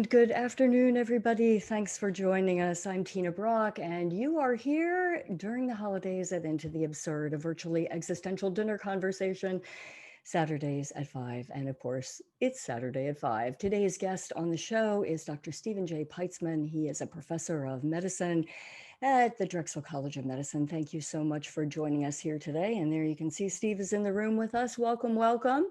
And good afternoon, everybody. Thanks for joining us. I'm Tina Brock, and you are here during the holidays at Into the Absurd, a virtually existential dinner conversation, Saturdays at 5. And of course, it's Saturday at 5. Today's guest on the show is Dr. Stephen J. Peitzman. He is a professor of medicine at the Drexel College of Medicine. Thank you so much for joining us here today. And there you can see Steve is in the room with us. Welcome, welcome.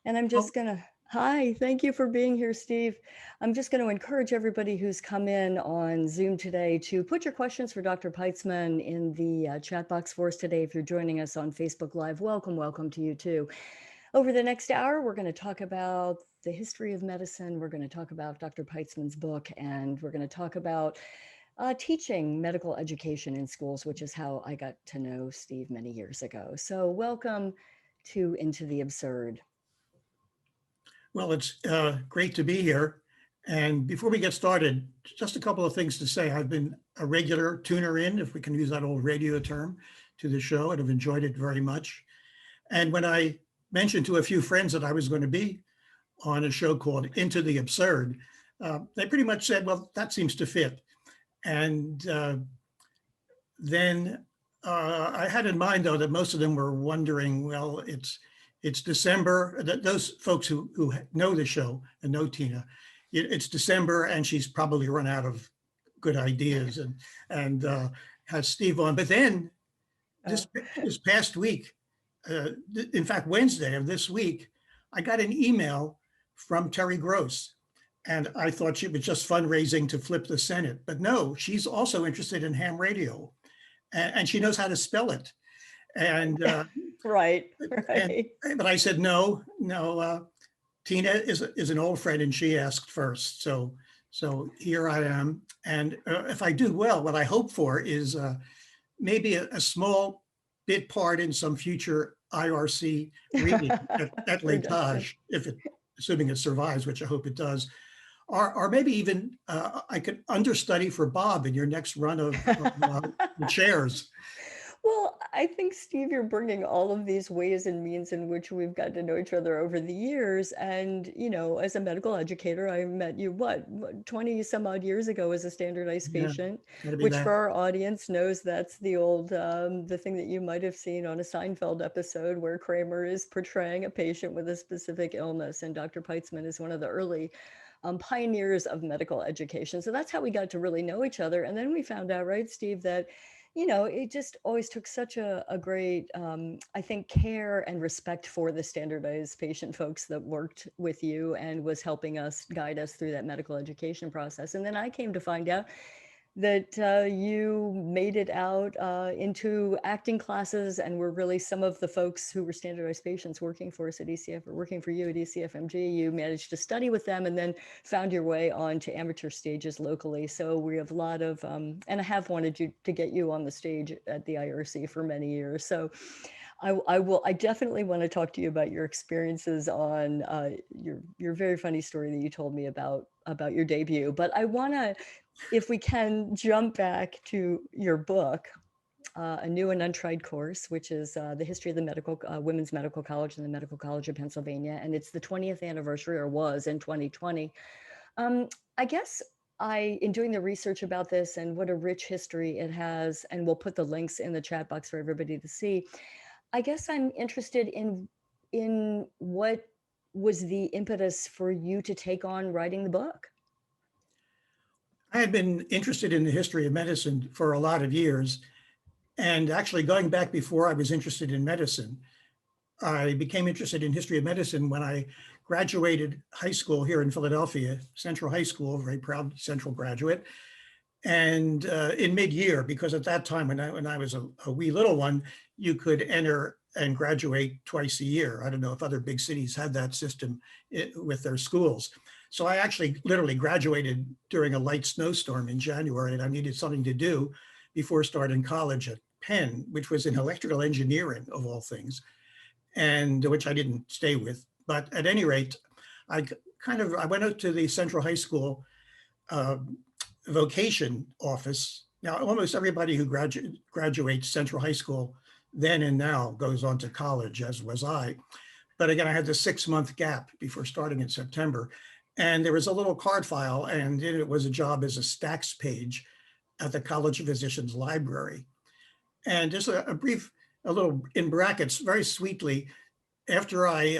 And I'm just gonna, hi, thank you for being here, Steve. I'm just gonna encourage everybody who's come in on Zoom today to put your questions for Dr. Peitzman in the chat box for us today. If you're joining us on Facebook Live, welcome to you too. Over the next hour, we're gonna talk about the history of medicine. We're gonna talk about Dr. Peitzman's book, and we're gonna talk about teaching medical education in schools, which is how I got to know Steve many years ago. So welcome to Into the Absurd. Well, it's great to be here. And before we get started, just a couple of things to say. I've been a regular tuner in, if we can use that old radio term, to the show, and have enjoyed it very much. And when I mentioned to a few friends that I was going to be on a show called Into the Absurd, they pretty much said, well, that seems to fit. And then I had in mind, though, that most of them were wondering, well, it's December. Those folks who know the show and know Tina, it's December and she's probably run out of good ideas and has Steve on. But then this past week, in fact, Wednesday of this week, I got an email from Terry Gross. And I thought she was just fundraising to flip the Senate. But no, she's also interested in ham radio. And she knows how to spell it. And right. But I said, no, Tina is an old friend and she asked first. So here I am. And if I do well, what I hope for is maybe a small bit part in some future IRC reading at L'Etage, assuming it survives, which I hope it does. Or maybe even I could understudy for Bob in your next run of the chairs. Well, I think, Steve, you're bringing all of these ways and means in which we've got to know each other over the years. And, you know, as a medical educator, I met you, 20 some odd years ago as a standardized patient, which for our audience knows that's the old, the thing that you might have seen on a Seinfeld episode where Kramer is portraying a patient with a specific illness. And Dr. Peitzman is one of the early pioneers of medical education. So that's how we got to really know each other. And then we found out, right, Steve, that you know, it just always took such a great, I think, care and respect for the standardized patient folks that worked with you and was helping us guide us through that medical education process. And then I came to find out that you made it out into acting classes and were really some of the folks who were standardized patients working for us at ECF or working for you at ECFMG. You managed to study with them and then found your way on to amateur stages locally. So we have a lot of, and I have wanted to get you on the stage at the IRC for many years. So I definitely want to talk to you about your experiences on your very funny story that you told me about your debut. But I want to, if we can, jump back to your book, A New and Untried Course, which is the history of the medical Women's Medical College and the Medical College of Pennsylvania. And it's the 20th anniversary, or was in 2020. I guess in doing the research about this and what a rich history it has, and we'll put the links in the chat box for everybody to see, I guess I'm interested in what was the impetus for you to take on writing the book? I had been interested in the history of medicine for a lot of years. And actually going back before I was interested in medicine, I became interested in history of medicine when I graduated high school here in Philadelphia, Central High School, very proud Central graduate. And in mid-year, because at that time when I was a wee little one, you could enter and graduate twice a year. I don't know if other big cities had that system with their schools. So I actually literally graduated during a light snowstorm in January, and I needed something to do before starting college at Penn, which was in electrical engineering of all things, and which I didn't stay with. But at any rate, I went out to the Central High School vocation office. Now, almost everybody who graduates Central High School then and now goes on to college, as was I. But again, I had the 6-month gap before starting in September. And there was a little card file, and in it was a job as a stacks page at the College of Physicians library. And just a brief, a little in brackets, very sweetly, after I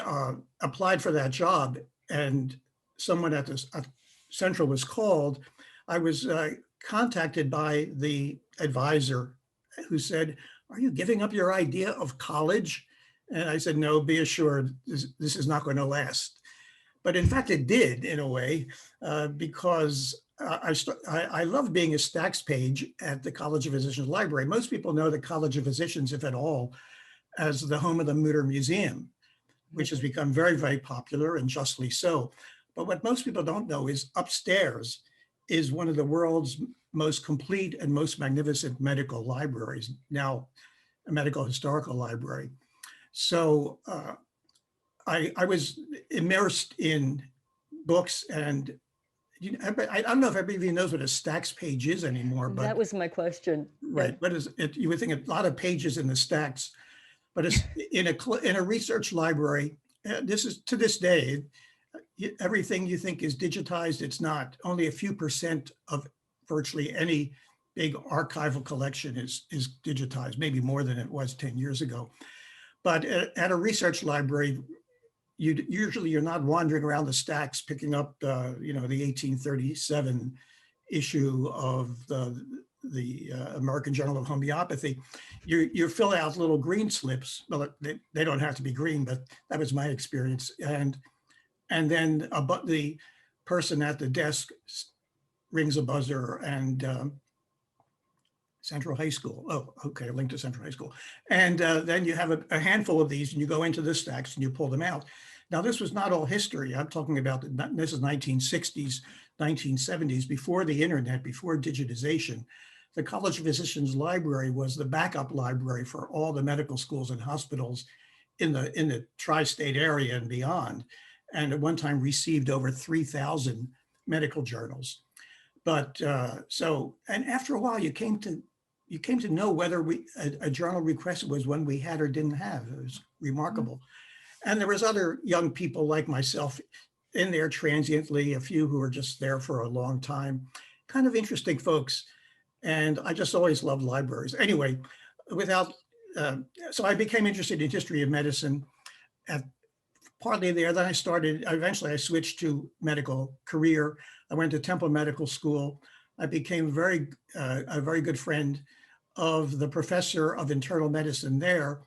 applied for that job and someone at the Central was called, I was contacted by the advisor who said, "Are you giving up your idea of college?" And I said, "No, be assured, this is not going to last." But in fact, it did in a way, because I love being a stacks page at the College of Physicians Library. Most people know the College of Physicians, if at all, as the home of the Mutter Museum, which has become very, very popular, and justly so. But what most people don't know is upstairs is one of the world's most complete and most magnificent medical libraries, now a medical historical library. So I was immersed in books, and I don't know if everybody knows what a stacks page is anymore, but That was my question. right, what is it? You would think a lot of pages in the stacks, but it's in a research library. This is to this day, everything you think is digitized, it's not. Only a few percent of virtually any big archival collection is digitized, maybe more than it was 10 years ago. But at a research library, you're not wandering around the stacks picking up the 1837 issue of the American Journal of Homeopathy. You fill out little green slips. Well, they don't have to be green, but that was my experience. And then the person at the desk rings a buzzer, and Central High School. Oh, okay, a link to Central High School. And then you have a handful of these, and you go into the stacks and you pull them out. Now, this was not all history. I'm talking about, this is 1960s, 1970s, before the internet, before digitization. The College of Physicians Library was the backup library for all the medical schools and hospitals in the tri-state area and beyond. And at one time received over 3,000 medical journals. But and after a while, you came to know whether a journal requested was one we had or didn't have. It was remarkable. And there was other young people like myself in there transiently, a few who were just there for a long time, kind of interesting folks. And I just always loved libraries. Anyway, so I became interested in history of medicine partly there. Then eventually I switched to medical career. I went to Temple Medical School. I became a very good friend of the professor of internal medicine there,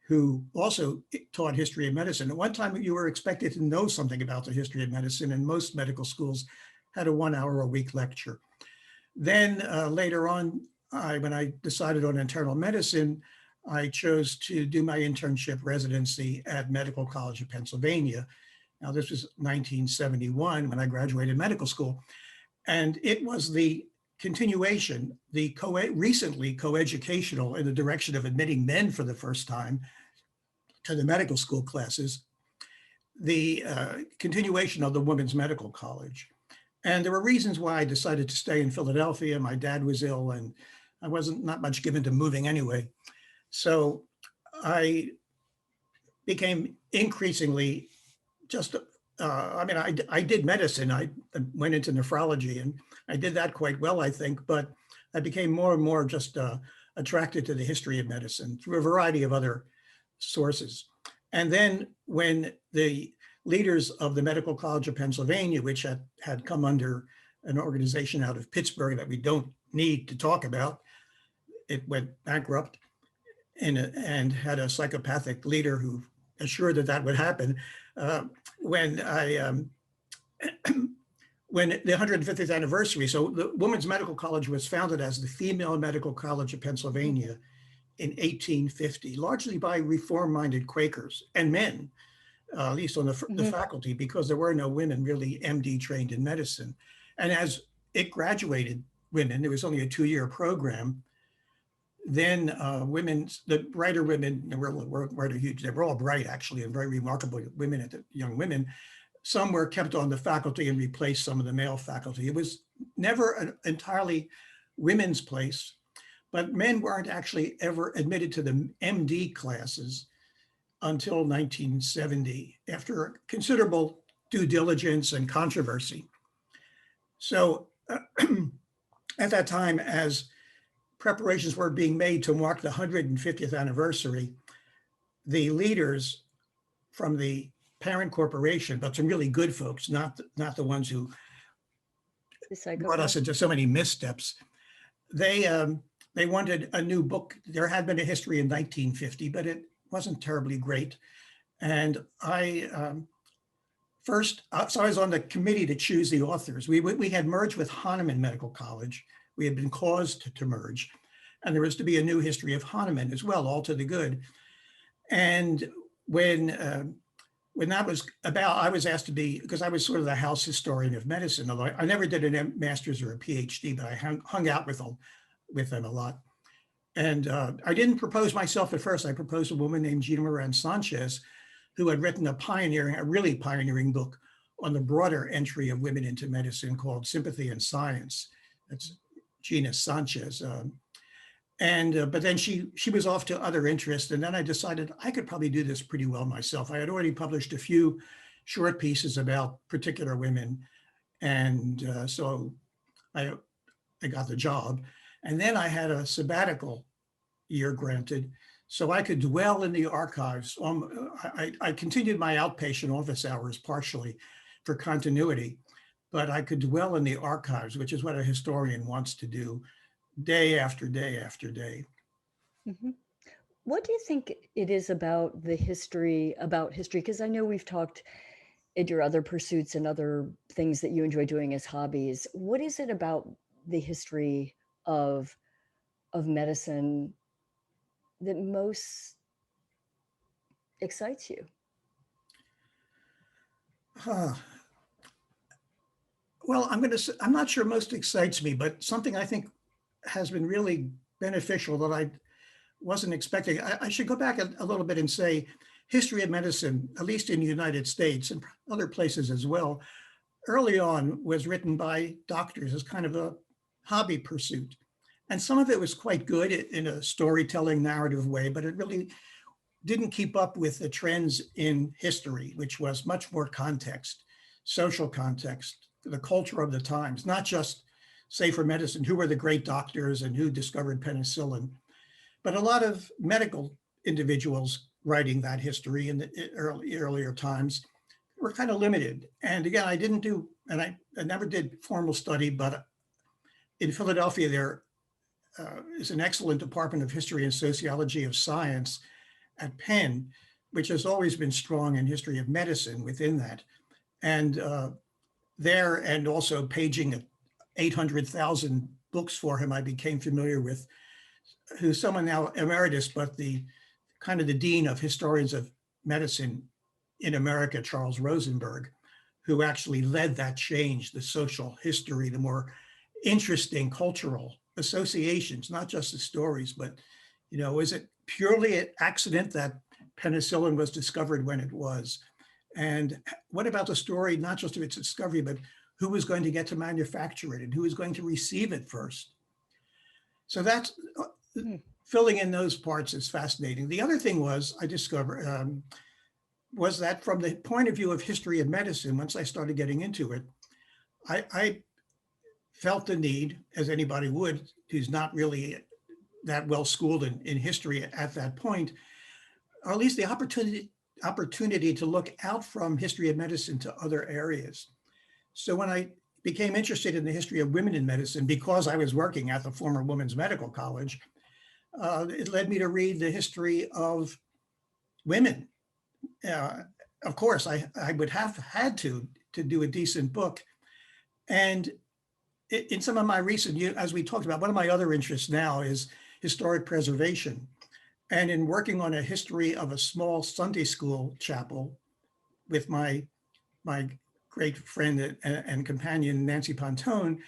who also taught history of medicine. At one time, you were expected to know something about the history of medicine, and most medical schools had a 1 hour a week lecture. Then later on, when I decided on internal medicine, I chose to do my internship residency at Medical College of Pennsylvania. Now, this was 1971 when I graduated medical school. And it was the continuation, recently coeducational in the direction of admitting men for the first time to the medical school classes, the continuation of the Women's Medical College. And there were reasons why I decided to stay in Philadelphia. My dad was ill, and I wasn't not much given to moving anyway. So I became increasingly just, I did medicine. I went into nephrology, and I did that quite well, I think, but I became more and more just attracted to the history of medicine through a variety of other sources. And then when the leaders of the Medical College of Pennsylvania, which had come under an organization out of Pittsburgh that we don't need to talk about, it went bankrupt and had a psychopathic leader who assured that would happen. When the 150th anniversary, so the Women's Medical College was founded as the Female Medical College of Pennsylvania in 1850, largely by reform-minded Quakers and men, at least on the faculty, because there were no women really MD trained in medicine. And as it graduated women, it was only a 2-year program, then the brighter women, were huge. They were all bright, actually, and very remarkable women, young women. Some were kept on the faculty and replaced some of the male faculty. It was never an entirely women's place, but men weren't actually ever admitted to the MD classes until 1970, after considerable due diligence and controversy. So at that time, as preparations were being made to mark the 150th anniversary, the leaders from the parent corporation, but some really good folks, not the ones who brought us into so many missteps, they wanted a new book. There had been a history in 1950, but it wasn't terribly great. And I so I was on the committee to choose the authors. We had merged with Hahnemann Medical College. We had been caused to merge, and there was to be a new history of Hahnemann as well, all to the good. And when that was about, I was asked to be, because I was sort of the house historian of medicine, although I never did a master's or a PhD, but I hung out with them a lot. And I didn't propose myself at first. I proposed a woman named Gina Moran Sanchez, who had written a really pioneering book on the broader entry of women into medicine called Sympathy and Science. That's Gina Sanchez. But then she was off to other interests. And then I decided I could probably do this pretty well myself. I had already published a few short pieces about particular women. And so I got the job. And then I had a sabbatical year granted, so I could dwell in the archives. I continued my outpatient office hours partially for continuity, but I could dwell in the archives, which is what a historian wants to do, day after day after day. Mm-hmm. What do you think it is about history? Because I know we've talked at your other pursuits and other things that you enjoy doing as hobbies. What is it about the history of medicine that most excites you? Well, I'm not sure most excites me, but something I think has been really beneficial that I wasn't expecting. I should go back a little bit and say history of medicine, at least in the United States and other places as well, early on was written by doctors as kind of a hobby pursuit. And some of it was quite good in a storytelling narrative way, but it really didn't keep up with the trends in history, which was much more context, social context, the culture of the times, not just, say, for medicine, who were the great doctors and who discovered penicillin, but a lot of medical individuals writing that history in the earlier times were kind of limited. And again, I never did formal study, but in Philadelphia, there is an excellent Department of History and Sociology of Science at Penn, which has always been strong in history of medicine within that. And there, and also paging 800,000 books for him, I became familiar with, who's someone now emeritus, but the kind of the dean of historians of medicine in America, Charles Rosenberg, who actually led that change, the social history, the more interesting cultural associations, not just the stories, but, is it purely an accident that penicillin was discovered when it was? And what about the story, not just of its discovery, but who was going to get to manufacture it and who was going to receive it first? So that's filling in those parts is fascinating. The other thing was I discovered was that from the point of view of history of medicine, once I started getting into it, I felt the need, as anybody would, who's not really that well schooled in history at that point, or at least the opportunity to look out from history of medicine to other areas. So when I became interested in the history of women in medicine, because I was working at the former Women's Medical College, it led me to read the history of women. Of course, I would have had to do a decent book. And in some of my recent, as we talked about, one of my other interests now is historic preservation. And in working on a history of a small Sunday school chapel with my great friend and companion, Nancy Pontone,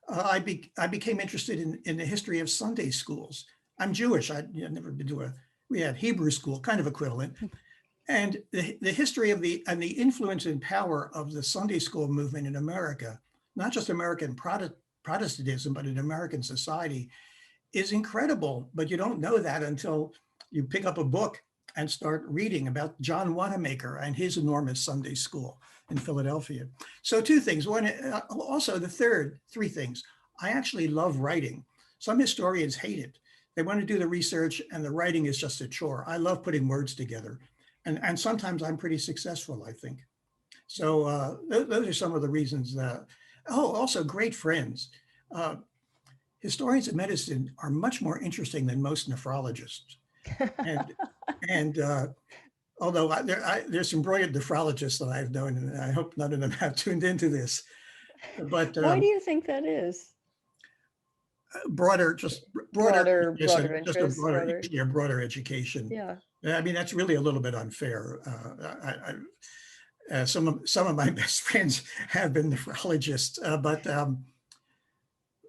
I became interested in the history of Sunday schools. I'm Jewish. I'd never been to we had Hebrew school, kind of equivalent. And the history of the influence and power of the Sunday school movement in America, not just American Protestantism, but in American society, is incredible. But you don't know that until you pick up a book and start reading about John Wanamaker and his enormous Sunday school in Philadelphia. So two things. One, also three things. I actually love writing. Some historians hate it. They want to do the research and the writing is just a chore. I love putting words together. And sometimes I'm pretty successful, I think. So those are some of the reasons that, also great friends. Historians of medicine are much more interesting than most nephrologists. And although there's some brilliant nephrologists that I've known, and I hope none of them have tuned into this. But why do you think that is? Broader education. Yeah. I mean, that's really a little bit unfair. Some of my best friends have been nephrologists, but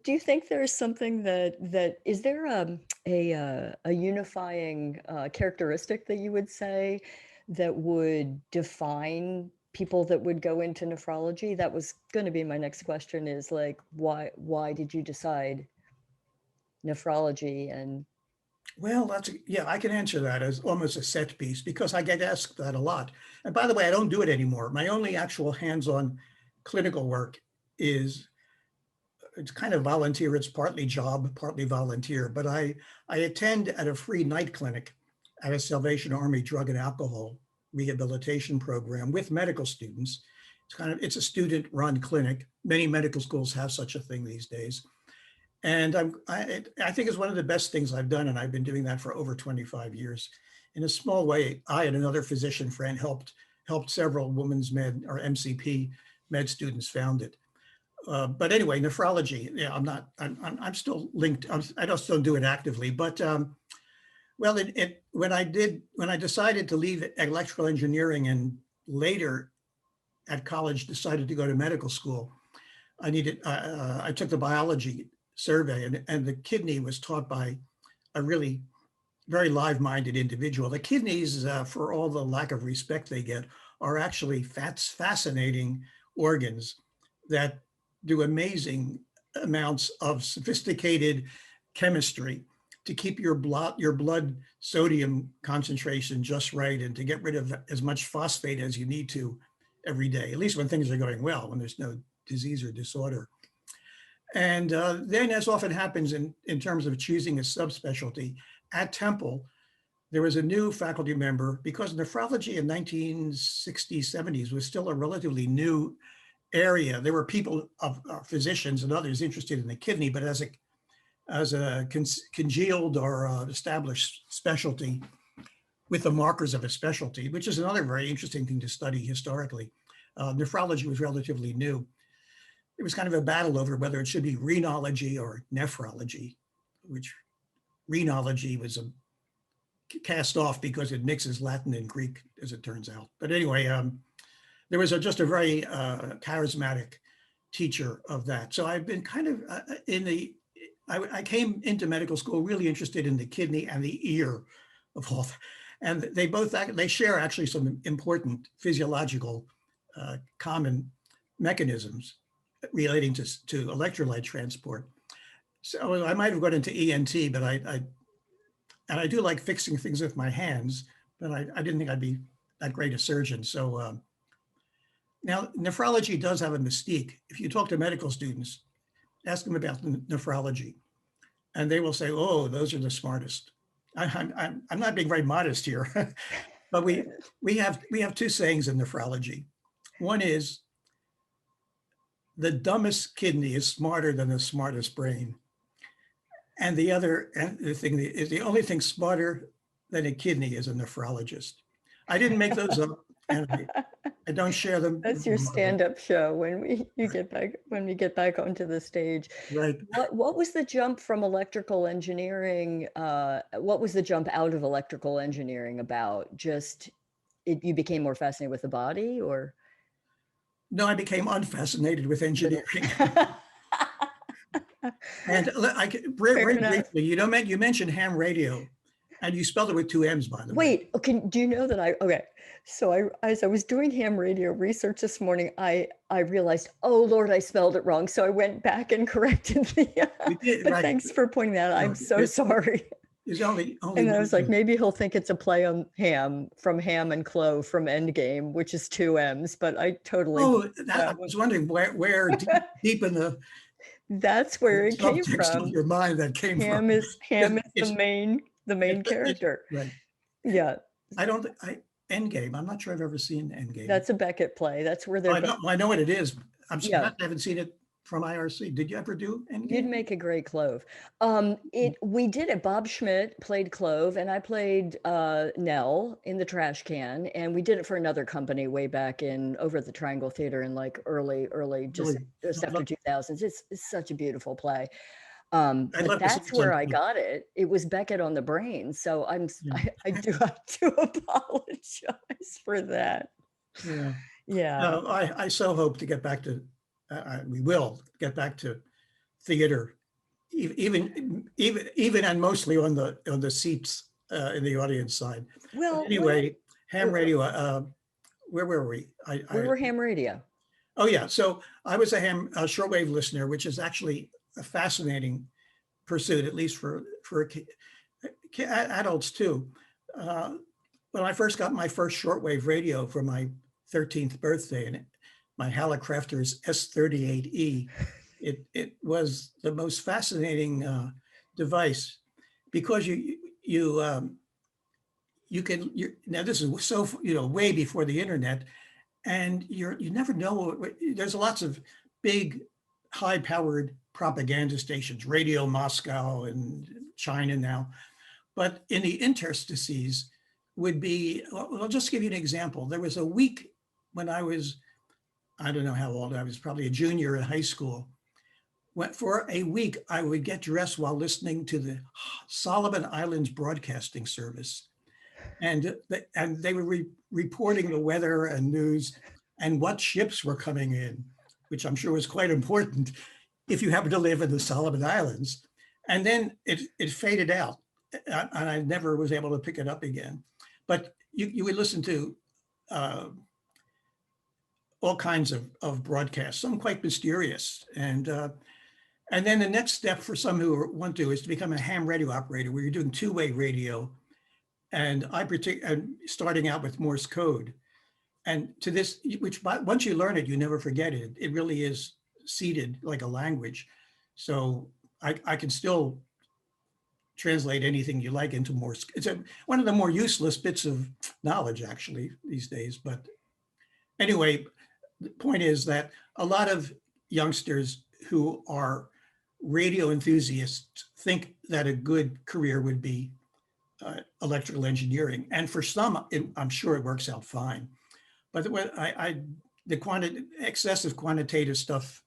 do you think there's something that is there a unifying characteristic that you would say that would define people that would go into nephrology? That was going to be my next question, is like, why did you decide nephrology? And well, I can answer that as almost a set piece because I get asked that a lot. And by the way, I don't do it anymore. My only actual hands-on clinical work it's kind of volunteer. It's partly job, partly volunteer, but I attend at a free night clinic at a Salvation Army drug and alcohol rehabilitation program with medical students. It's a student-run clinic. Many medical schools have such a thing these days. And I think it's one of the best things I've done, and I've been doing that for over 25 years. In a small way, I and another physician friend helped several women's med or MCP med students found it. But anyway, nephrology, yeah, I'm still linked. I just don't do it actively, but well, when I decided to leave electrical engineering and later at college decided to go to medical school, I took the biology survey and the kidney was taught by a really very live-minded individual. The kidneys, for all the lack of respect they get, are actually fascinating organs that do amazing amounts of sophisticated chemistry to keep your blood sodium concentration just right and to get rid of as much phosphate as you need to every day, at least when things are going well, when there's no disease or disorder. And then, as often happens in terms of choosing a subspecialty, at Temple, there was a new faculty member because nephrology in 1960s, 70s was still a relatively new area. There were people physicians and others interested in the kidney, but as a congealed or established specialty with the markers of a specialty, which is another very interesting thing to study historically. Nephrology was relatively new. It was kind of a battle over whether it should be renology or nephrology, which renology was cast off because it mixes Latin and Greek, as it turns out. But anyway, there was just a very charismatic teacher of that. So I've been kind of I came into medical school really interested in the kidney and the ear of all that. And they share actually some important physiological common mechanisms relating to electrolyte transport. So I might have gone into ENT, but I do like fixing things with my hands, but I didn't think I'd be that great a surgeon. So now nephrology does have a mystique. If you talk to medical students, ask them about nephrology, and they will say, "Oh, those are the smartest." I'm not being very modest here, but we have two sayings in nephrology. One is, the dumbest kidney is smarter than the smartest brain. And the thing is, the only thing smarter than a kidney is a nephrologist. I didn't make those up, and I don't share them. That's your stand-up show when we get back onto the stage. Right. What was the jump from electrical engineering? What was the jump out of electrical engineering about? Just you became more fascinated with the body, or? No, I became unfascinated with engineering. And very briefly, you mentioned ham radio, and you spelled it with two M's, by the way. Wait, okay, do you know that okay. So as I was doing ham radio research this morning, I realized, oh Lord, I spelled it wrong. So I went back and corrected the, but right. Thanks for pointing that out. I'm so sorry. There's only And I one was like, thing. maybe he'll think it's a play on ham from Ham and Clove from Endgame, which is two M's, but I totally Oh, that, I that was was wondering where deep in the that's where it came subtext of from. your mind that came from. Ham is It's, the main character. right. Yeah, I don't, Endgame, I'm not sure I've ever seen Endgame. that's a Beckett play. That's where Oh, they're both. I know what it is. I'm Yeah, surprised I haven't seen it from IRC. Did you ever do you'd Endgame? make a great Clove. We did it. Bob Schmidt played Clove, and I played Nell in the trash can, and we did it for another company way back in over at the Triangle Theater in like early just Really, just I'd after love, 2000s. It's such a beautiful play. I'd But love to see that's it where I sometime. got it. It was Beckett on the Brain, so Yeah, I do apologize for that. yeah. Yeah. No, I so hope to get back to, we will get back to theater, even and mostly on the seats in the audience side. But Well, anyway, ham uh, radio. Where were we? we were ham radio. Oh yeah. So I was a shortwave listener, which is actually a fascinating pursuit, at least for adults too. Uh, when I first got my first shortwave radio for my 13th birthday, and my Hallicrafter's S38E, it was the most fascinating device because now this is so way before the internet, and you never know. There's lots of big, high-powered propaganda stations, Radio Moscow and China now, but in the interstices would be. I'll just give you an example. There was a week when I don't know how old I was, probably a junior in high school. For a week, I would get dressed while listening to the Solomon Islands Broadcasting Service, and they were reporting the weather and news and what ships were coming in, which I'm sure was quite important if you happen to live in the Solomon Islands. And then it faded out, and I never was able to pick it up again. But you would listen to all kinds of broadcasts, some quite mysterious. And then the next step for some who want to is to become a ham radio operator, where you're doing two-way radio. And starting out with Morse code. And to this, which once you learn it, you never forget it. It really is seated like a language. So I can still translate anything you like into Morse. It's one of the more useless bits of knowledge actually these days. But anyway, the point is that a lot of youngsters who are radio enthusiasts think that a good career would be electrical engineering. And for some, I'm sure it works out fine. But the excessive quantitative stuff,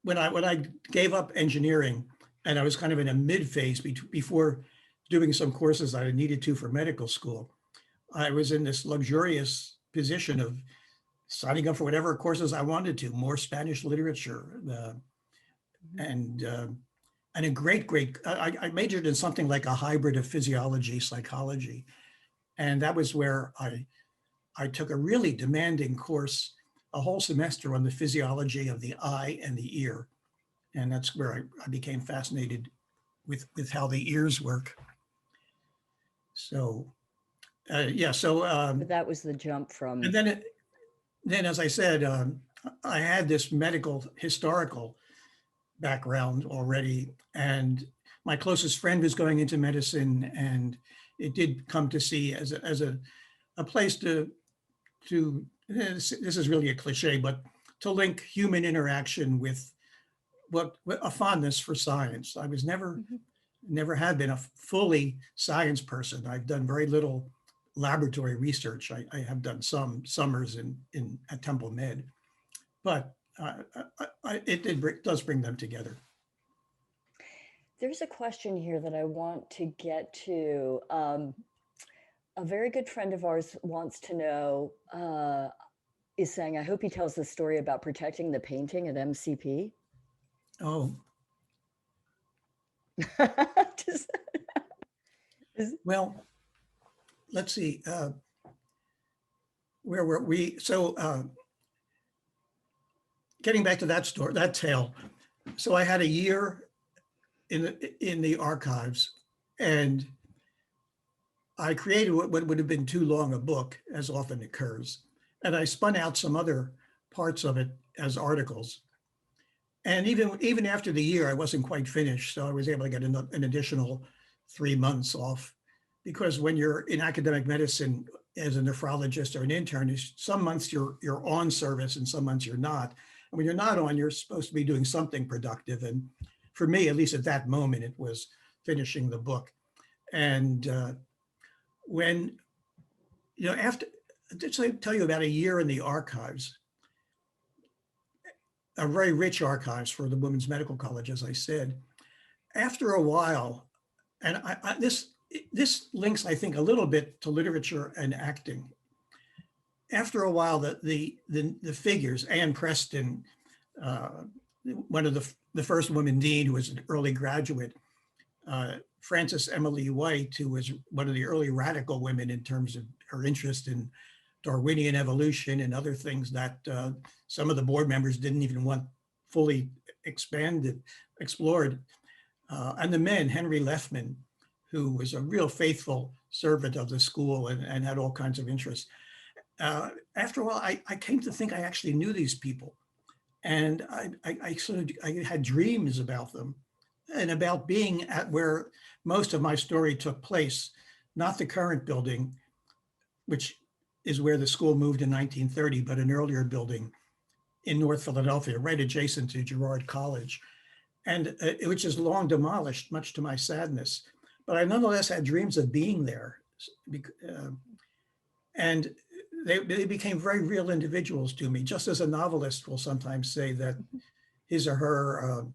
when I gave up engineering, and I was kind of in a mid phase before doing some courses I needed to for medical school, I was in this luxurious position of signing up for whatever courses I wanted to, more Spanish literature, and a great, I majored in something like a hybrid of physiology, psychology. And that was where I took a really demanding course, a whole semester on the physiology of the eye and the ear. And that's where I became fascinated with how the ears work. So, yeah, so. But that was the jump from. And then as I said, I had this medical historical background already, and my closest friend was going into medicine, and it did come to see as a place to this is really a cliche, but to link human interaction with a fondness for science. I was never had been a fully science person. I've done very little laboratory research. I have done some summers at Temple Med, but it does bring them together. There's a question here that I want to get to. A very good friend of ours wants to know, is saying, I hope he tells the story about protecting the painting at MCP. Oh. Well, let's see. Where were we? So getting back to that tale. So I had a year in the archives, and I created what would have been too long a book, as often occurs. And I spun out some other parts of it as articles. And even after the year, I wasn't quite finished. So I was able to get an additional 3 months off, because when you're in academic medicine as a nephrologist or an internist, some months you're on service and some months you're not. And when you're not on, you're supposed to be doing something productive. And for me, at least at that moment, it was finishing the book. And when, after, to tell you about a year in the archives, a very rich archives for the Women's Medical College, as I said. After a while, and this links, I think, a little bit to literature and acting. After a while, the figures, Anne Preston, one of the first woman dean who was an early graduate, Frances Emily White, who was one of the early radical women in terms of her interest in Darwinian evolution and other things that some of the board members didn't even want fully explored. And the men, Henry Leffman, who was a real faithful servant of the school and had all kinds of interests. After a while, I came to think I actually knew these people. And I had dreams about them and about being at where most of my story took place, not the current building, which is where the school moved in 1930, but an earlier building in North Philadelphia, right adjacent to Girard College, and which is long demolished, much to my sadness. But I nonetheless had dreams of being there. And they became very real individuals to me, just as a novelist will sometimes say that his or her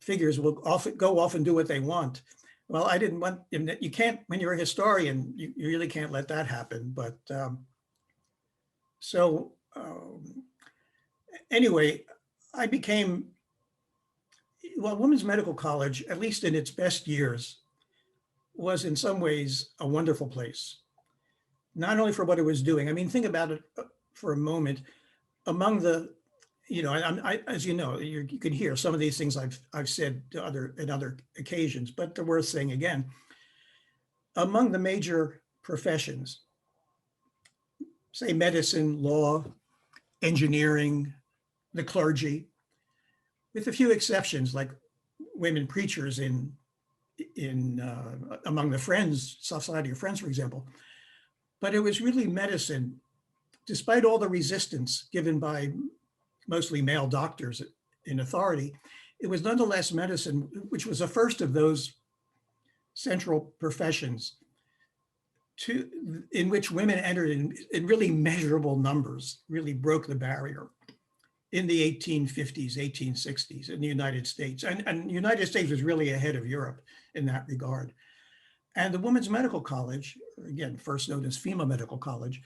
figures will often go off and do what they want. Well, I didn't want, you can't, when you're a historian, you really can't let that happen. But anyway, I became, well, Women's Medical College, at least in its best years, was in some ways a wonderful place. Not only for what it was doing. I mean, think about it for a moment. Among the, as you know, you can hear some of these things I've said to other occasions, but they're worth saying again. Among the major professions, say medicine, law, engineering, the clergy, with a few exceptions like women preachers among the Friends, Society of Friends, for example. But it was really medicine, despite all the resistance given by mostly male doctors in authority, it was nonetheless medicine, which was the first of those central professions in which women entered in really measurable numbers, really broke the barrier in the 1850s, 1860s in the United States. And the United States was really ahead of Europe in that regard. And the Women's Medical College, again, first known as Female Medical College,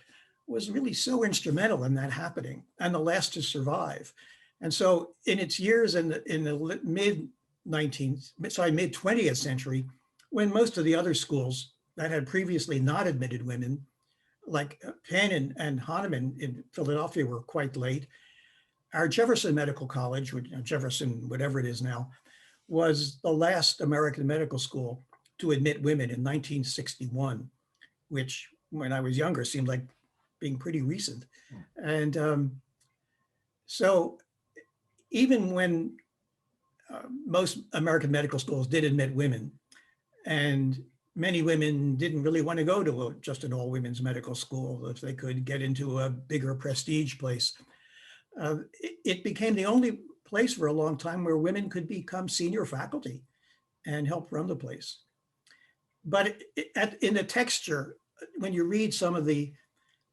was really so instrumental in that happening and the last to survive. And so in its years in the mid-20th century, when most of the other schools that had previously not admitted women, like Penn and Hahnemann in Philadelphia, were quite late, our Jefferson Medical College, Jefferson, whatever it is now, was the last American medical school to admit women in 1961, which when I was younger seemed like being pretty recent. And so even when most American medical schools did admit women, and many women didn't really want to go to just an all women's medical school if they could get into a bigger prestige place, it became the only place for a long time where women could become senior faculty and help run the place. But in the texture, when you read some of the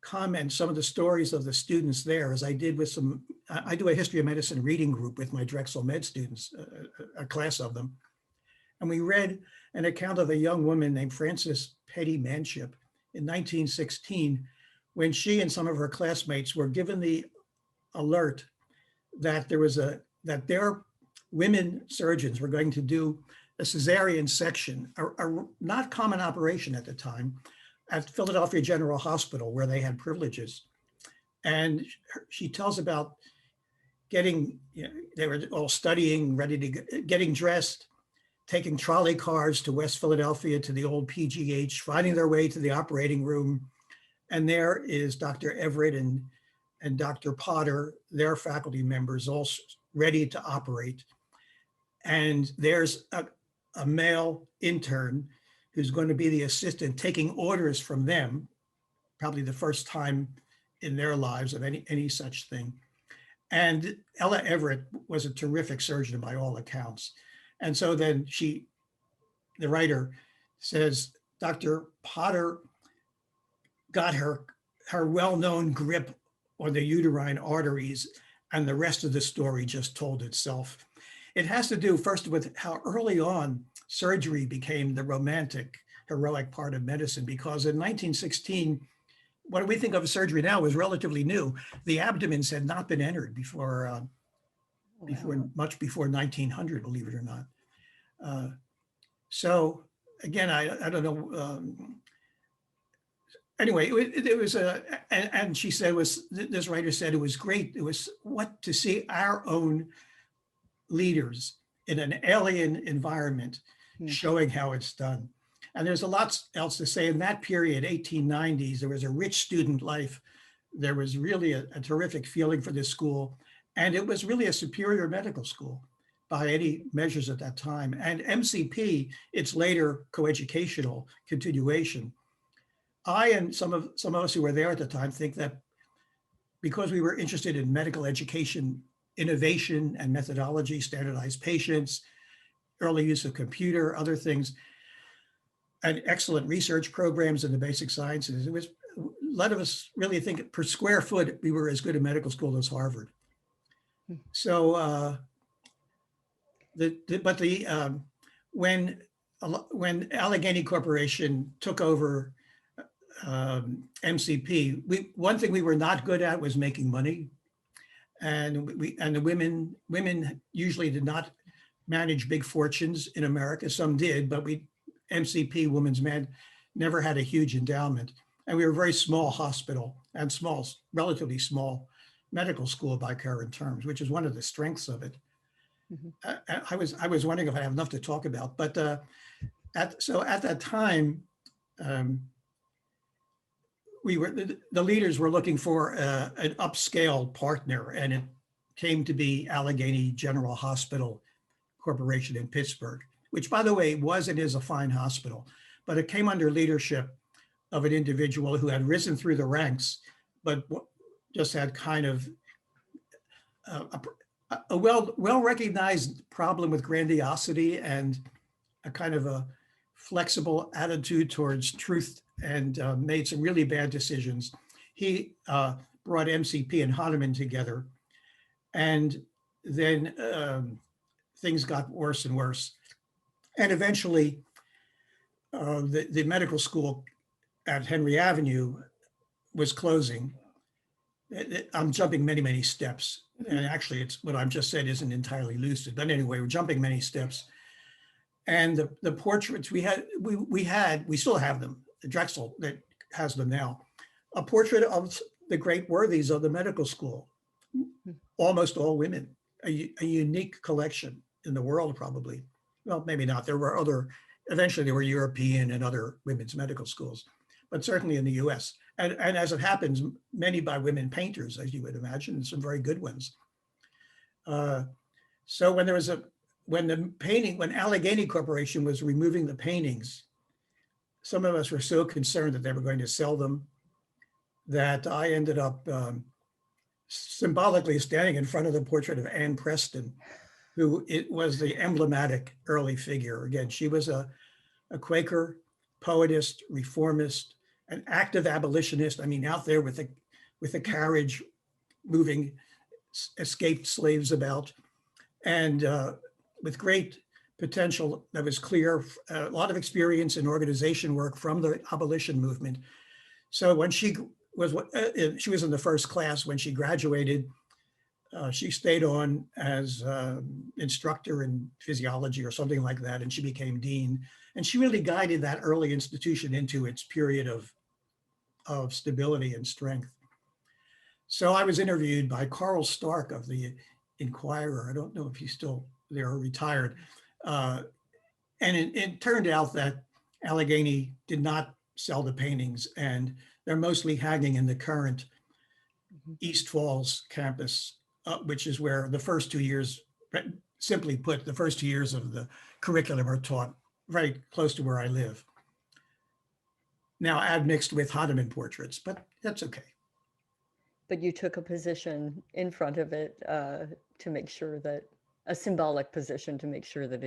comments, some of the stories of the students there, as I did with I do a history of medicine reading group with my Drexel med students, a class of them. And we read an account of a young woman named Frances Petty Manship in 1916, when she and some of her classmates were given the alert that that their women surgeons were going to do a cesarean section, a not common operation at the time, at Philadelphia General Hospital, where they had privileges. And she tells about they were all studying, ready to getting dressed, taking trolley cars to West Philadelphia to the old PGH, finding their way to the operating room. And there is Dr. Everett and Dr. Potter, their faculty members, all ready to operate. And there's a male intern who's going to be the assistant taking orders from them, probably the first time in their lives of any such thing. And Ella Everett was a terrific surgeon by all accounts. And so then the writer says, Dr. Potter got her well-known grip on the uterine arteries, and the rest of the story just told itself. It has to do first with how early on surgery became the romantic, heroic part of medicine, because in 1916, what we think of as surgery now was relatively new. The abdomens had not been entered before much before 1900, believe it or not. So again, I don't know. Anyway, it was and she said this writer said it was great. It was what to see our own leaders in an alien environment showing how it's done. And there's a lot else to say. In that period, 1890s, there was a rich student life. There was really a terrific feeling for this school. And it was really a superior medical school by any measures at that time. And MCP, its later coeducational continuation. I and some of us who were there at the time think that because we were interested in medical education, innovation and methodology, standardized patients, early use of computer, other things, and excellent research programs in the basic sciences, it was let us really think per square foot, we were as good a medical school as Harvard. So, when Allegheny Corporation took over MCP, one thing we were not good at was making money, and the women usually did not manage big fortunes in America. Some did, but MCP, Women's Med, never had a huge endowment. And we were a very small hospital and relatively small medical school by current terms, which is one of the strengths of it. Mm-hmm. I was wondering if I have enough to talk about, but at that time, the leaders were looking for an upscale partner, and it came to be Allegheny General Hospital Corporation in Pittsburgh, which, by the way, was and is a fine hospital, but it came under leadership of an individual who had risen through the ranks, but just had kind of a well-recognized problem with grandiosity and a kind of a flexible attitude towards truth, and made some really bad decisions. He brought MCP and Hahnemann together, and then things got worse and worse. And eventually, the medical school at Henry Avenue was closing. I'm jumping many, many steps. And actually, it's what I've just said isn't entirely lucid. But anyway, we're jumping many steps. And the portraits we still have them, the Drexel that has them now, a portrait of the great worthies of the medical school, almost all women, a unique collection in the world, probably. Well, maybe not. Eventually there were European and other women's medical schools, but certainly in the US. And as it happens, many by women painters, as you would imagine, and some very good ones. So when Allegheny Corporation was removing the paintings, some of us were so concerned that they were going to sell them that I ended up symbolically standing in front of the portrait of Anne Preston, who was the emblematic early figure. Again, she was a Quaker, poetist, reformist, an active abolitionist. I mean, out there with a carriage moving escaped slaves about, and with great potential that was clear, a lot of experience in organization work from the abolition movement. So when she was in the first class when she graduated, she stayed on as instructor in physiology or something like that, and she became dean. And she really guided that early institution into its period of stability and strength. So I was interviewed by Carl Stark of the Inquirer. I don't know if he's still there or retired. And it turned out that Allegheny did not sell the paintings, and they're mostly hanging in the current East Falls campus, which is where the first 2 years, simply put, the first 2 years of the curriculum are taught, very close to where I live. Now admixed with Hahnemann portraits, but that's okay. But you took a position in front of it to make sure that, a symbolic position to make sure that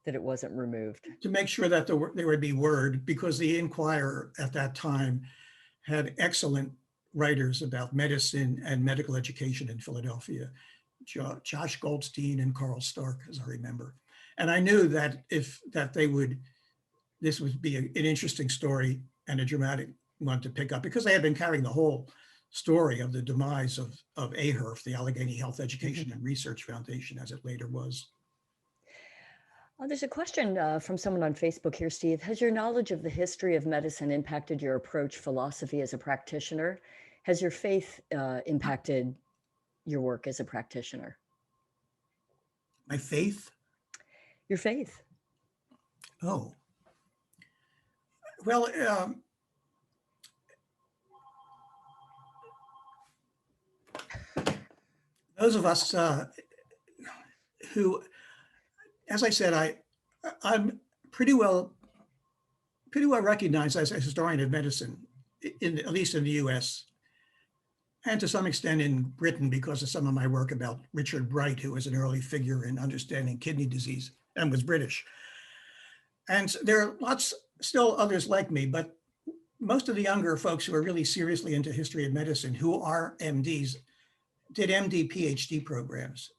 that it wasn't removed. To make sure that there would be word, because the Inquirer at that time had excellent writers about medicine and medical education in Philadelphia, Josh Goldstein and Carl Stark, as I remember. And I knew that this would be an interesting story and a dramatic one to pick up, because they had been carrying the whole story of the demise of AHERF, the Allegheny Health Education and Research Foundation, as it later was. There's a question from someone on Facebook here, Steve. Has your knowledge of the history of medicine impacted your approach philosophy as a practitioner? Has your faith impacted your work as a practitioner? My faith? Your faith. Oh. Well, those of us who, as I said, I'm pretty well recognized as a historian of medicine, at least in the US, and to some extent in Britain because of some of my work about Richard Bright, who was an early figure in understanding kidney disease and was British. And there are still others like me, but most of the younger folks who are really seriously into history of medicine, who are MDs, did MD PhD programs,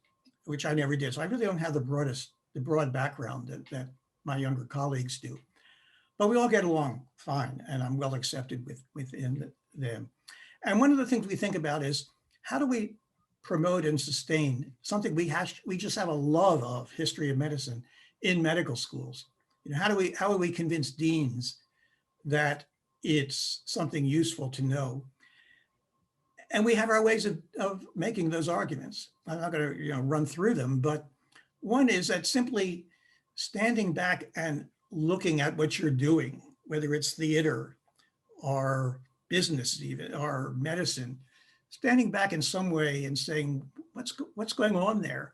which I never did. So I really don't have the broad background that my younger colleagues do. But we all get along fine, and I'm well accepted within them. And one of the things we think about is, how do we promote and sustain something we just have a love of, history of medicine, in medical schools? You know, how do we convince deans that it's something useful to know? And we have our ways of making those arguments. I'm not going to run through them, but one is that simply standing back and looking at what you're doing, whether it's theater or business, even, or medicine, standing back in some way and saying, what's going on there?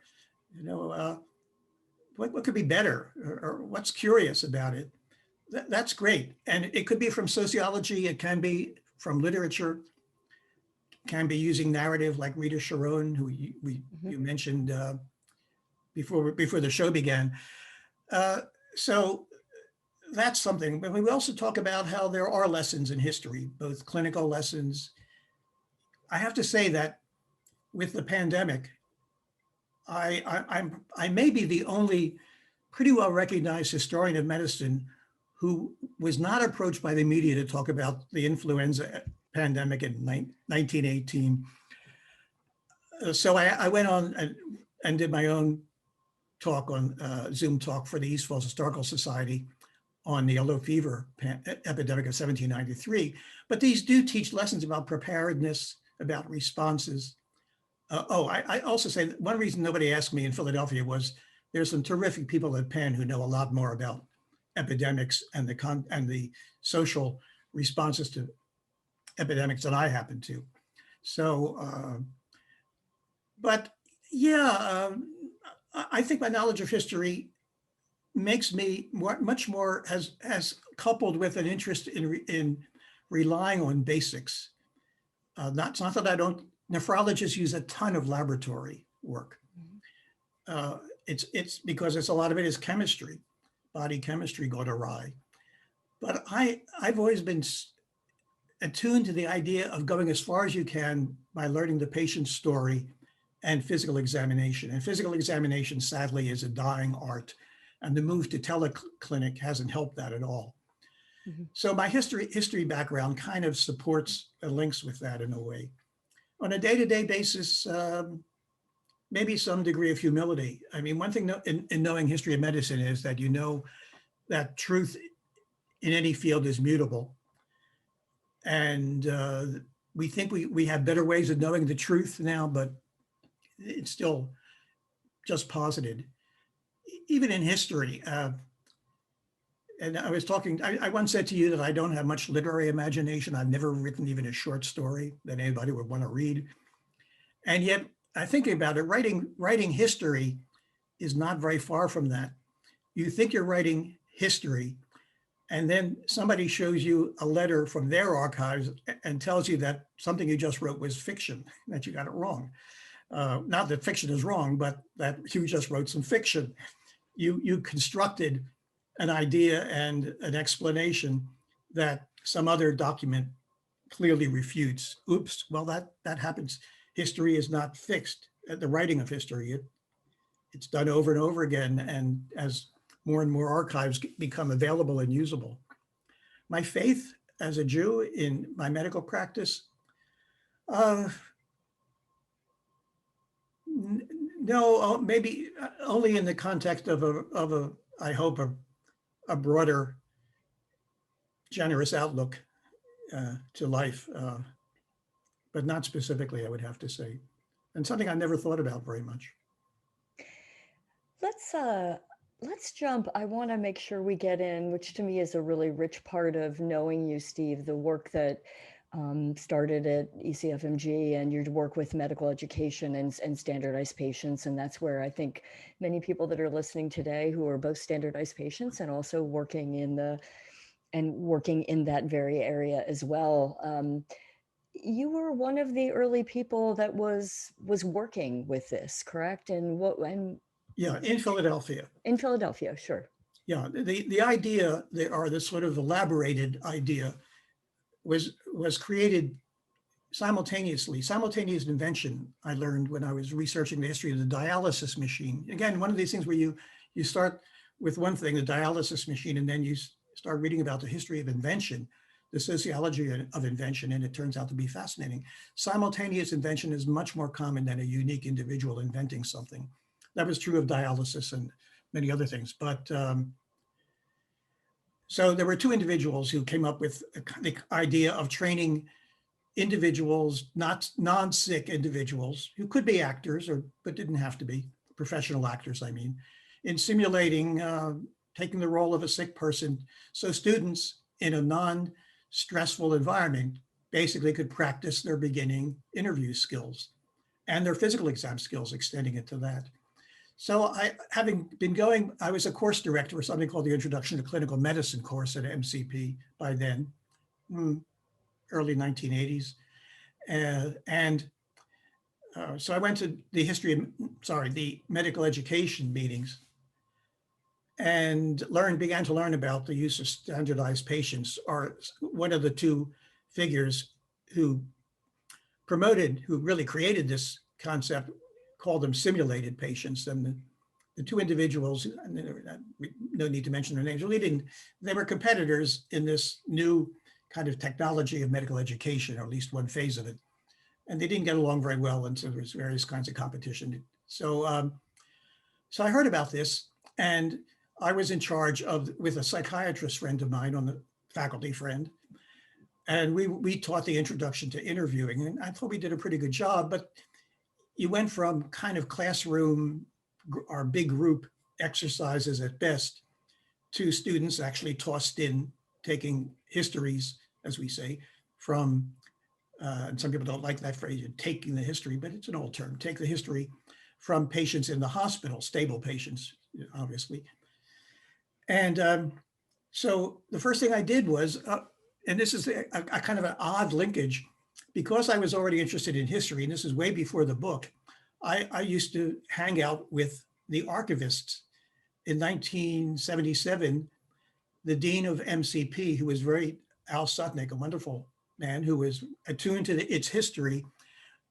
What could be better, or what's curious about it? That's great. And it could be from sociology, it can be from literature, can be using narrative like Rita Sharon, who you mentioned before the show began. So that's something. But we also talk about how there are lessons in history, both clinical lessons. I have to say that with the pandemic, I may be the only pretty well recognized historian of medicine who was not approached by the media to talk about the influenza pandemic in 1918. So I went on and did my own talk on Zoom talk for the East Falls Historical Society on the yellow fever epidemic of 1793. But these do teach lessons about preparedness, about responses. I also say that one reason nobody asked me in Philadelphia was there's some terrific people at Penn who know a lot more about epidemics and the social responses to epidemics than I happen to. So, but yeah, I think my knowledge of history makes me much more, has coupled with an interest in relying on basics. It's not that I don't. Nephrologists use a ton of laboratory work. It's because a lot of it is chemistry, body chemistry gone awry. But I've always been attuned to the idea of going as far as you can by learning the patient's story and physical examination. And physical examination, sadly, is a dying art. And the move to teleclinic hasn't helped that at all. So my history background kind of supports and links with that in a way. On a day-to-day basis, maybe some degree of humility. I mean, one thing in knowing history of medicine is that you know that truth in any field is mutable. And we think we have better ways of knowing the truth now, but it's still just posited. Even in history, and I was talking, I once said to you that I don't have much literary imagination. I've never written even a short story that anybody would want to read. And yet, I think about it, writing history is not very far from that. You think you're writing history, and then somebody shows you a letter from their archives and tells you that something you just wrote was fiction, that you got it wrong. Not that fiction is wrong, but that you just wrote some fiction. You constructed an idea and an explanation that some other document clearly refutes. Oops, well, that happens. History is not fixed. The writing of history, it's done over and over again, and as more and more archives become available and usable. My faith as a Jew in my medical practice, no, maybe only in the context of a I hope, a broader, generous outlook to life, but not specifically, I would have to say, and something I never thought about very much. Let's jump. I want to make sure we get in, which to me is a really rich part of knowing you, Steve, the work that started at ECFMG and your work with medical education and standardized patients. And that's where I think many people that are listening today who are both standardized patients and also working in that very area as well. You were one of the early people that was working with this, correct? Yeah, in Philadelphia. In Philadelphia, sure. Yeah, the idea, or the sort of elaborated idea, was created simultaneous invention. I learned when I was researching the history of the dialysis machine. Again, one of these things where you start with one thing, the dialysis machine, and then you start reading about the history of invention, the sociology of invention, and it turns out to be fascinating. Simultaneous invention is much more common than a unique individual inventing something. That was true of dialysis and many other things. But so there were two individuals who came up with the idea of training individuals, not non-sick individuals, who could be actors, but didn't have to be, professional actors, I mean, in simulating taking the role of a sick person. So students in a non-stressful environment basically could practice their beginning interview skills and their physical exam skills, extending it to that. So I was a course director for something called the Introduction to Clinical Medicine course at MCP by then, early 1980s. So I went to the medical education meetings and began to learn about the use of standardized patients. Or one of the two figures who really created this concept called them simulated patients. And the two individuals, no need to mention their names, they were competitors in this new kind of technology of medical education, or at least one phase of it. And they didn't get along very well, and so there was various kinds of competition. So I heard about this, and I was in charge with a psychiatrist friend of mine, on the faculty friend, and we taught the introduction to interviewing, and I thought we did a pretty good job. But you went from kind of classroom or big group exercises at best to students actually tossed in taking histories, as we say, from, and some people don't like that phrase, taking the history, but it's an old term, take the history from patients in the hospital, stable patients, obviously. And so the first thing I did was, and this is a kind of an odd linkage, because I was already interested in history, and this is way before the book, I used to hang out with the archivists. In 1977, the dean of MCP, who was Al Sutnick, a wonderful man who was attuned to its history,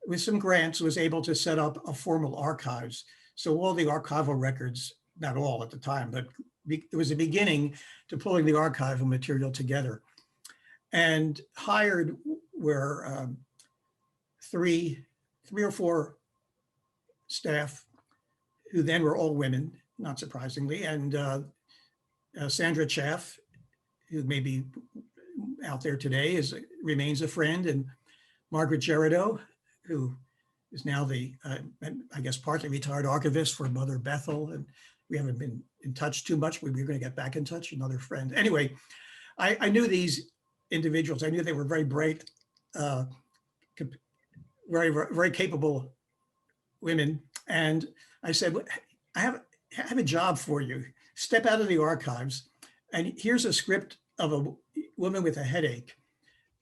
with some grants, was able to set up a formal archives. So all the archival records, not all at the time, but it was a beginning to pulling the archival material together. And hired were three or four staff, who then were all women, not surprisingly, and Sandra Chaff, who may be out there today, remains a friend, and Margaret Gerardo, who is now the, I guess, partly retired archivist for Mother Bethel. And we haven't been in touch too much, but we're going to get back in touch, another friend. Anyway, I knew these individuals. I knew they were very bright, very capable women. And I said, I have a job for you. Step out of the archives. And here's a script of a woman with a headache.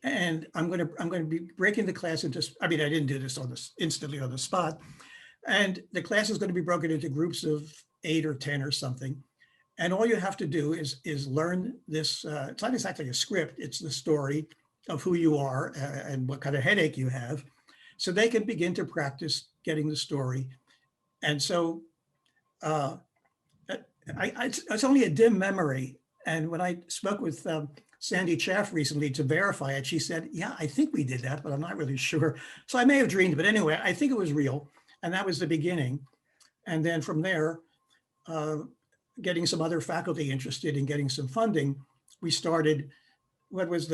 And I'm going to be breaking the class into, I mean, I didn't do this instantly on the spot. And the class is going to be broken into groups of 8 or 10 or something. And all you have to do is learn this. It's not exactly a script. It's the story of who you are and what kind of headache you have. So they can begin to practice getting the story. And so it's only a dim memory. And when I spoke with Sandy Chaff recently to verify it, she said, yeah, I think we did that, but I'm not really sure. So I may have dreamed, but anyway, I think it was real. And that was the beginning. And then from there, getting some other faculty interested in getting some funding, we started what was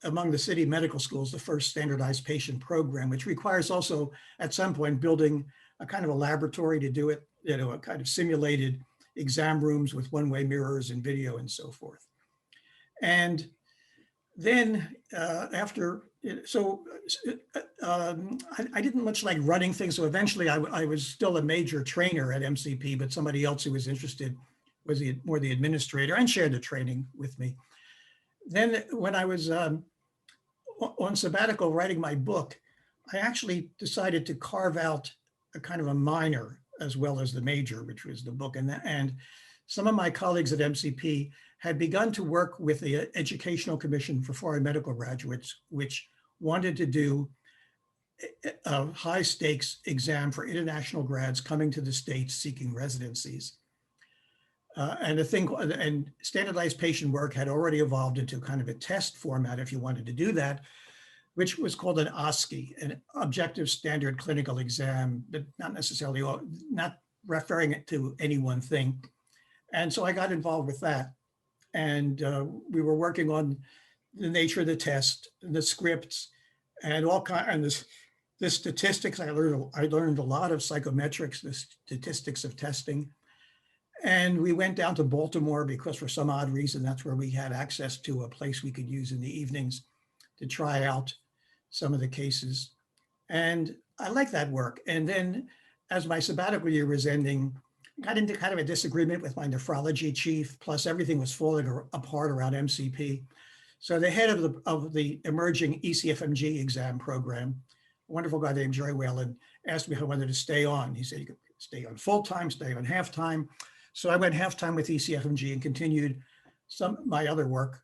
among the city medical schools, the first standardized patient program, which requires also at some point building a kind of a laboratory to do it, a kind of simulated exam rooms with one-way mirrors and video and so forth. And then I didn't much like running things. So eventually I was still a major trainer at MCP, but somebody else who was interested was more the administrator and shared the training with me. Then when I was on sabbatical writing my book, I actually decided to carve out a kind of a minor as well as the major, which was the book. And some of my colleagues at MCP had begun to work with the Educational Commission for Foreign Medical Graduates, which wanted to do a high stakes exam for international grads coming to the States seeking residencies. And standardized patient work had already evolved into kind of a test format if you wanted to do that, which was called an OSCE, an objective standard clinical exam, but not referring it to any one thing. And so I got involved with that. And we were working on the nature of the test, the scripts, and the statistics. I learned a lot of psychometrics, the statistics of testing. And we went down to Baltimore because for some odd reason, that's where we had access to a place we could use in the evenings to try out some of the cases. And I liked that work. And then as my sabbatical year was ending, got into kind of a disagreement with my nephrology chief, plus everything was falling apart around MCP. So the head of the emerging ECFMG exam program, a wonderful guy named Jerry Whalen, asked me if I wanted to stay on. He said, you could stay on full-time, stay on half-time. So I went half-time with ECFMG and continued some of my other work,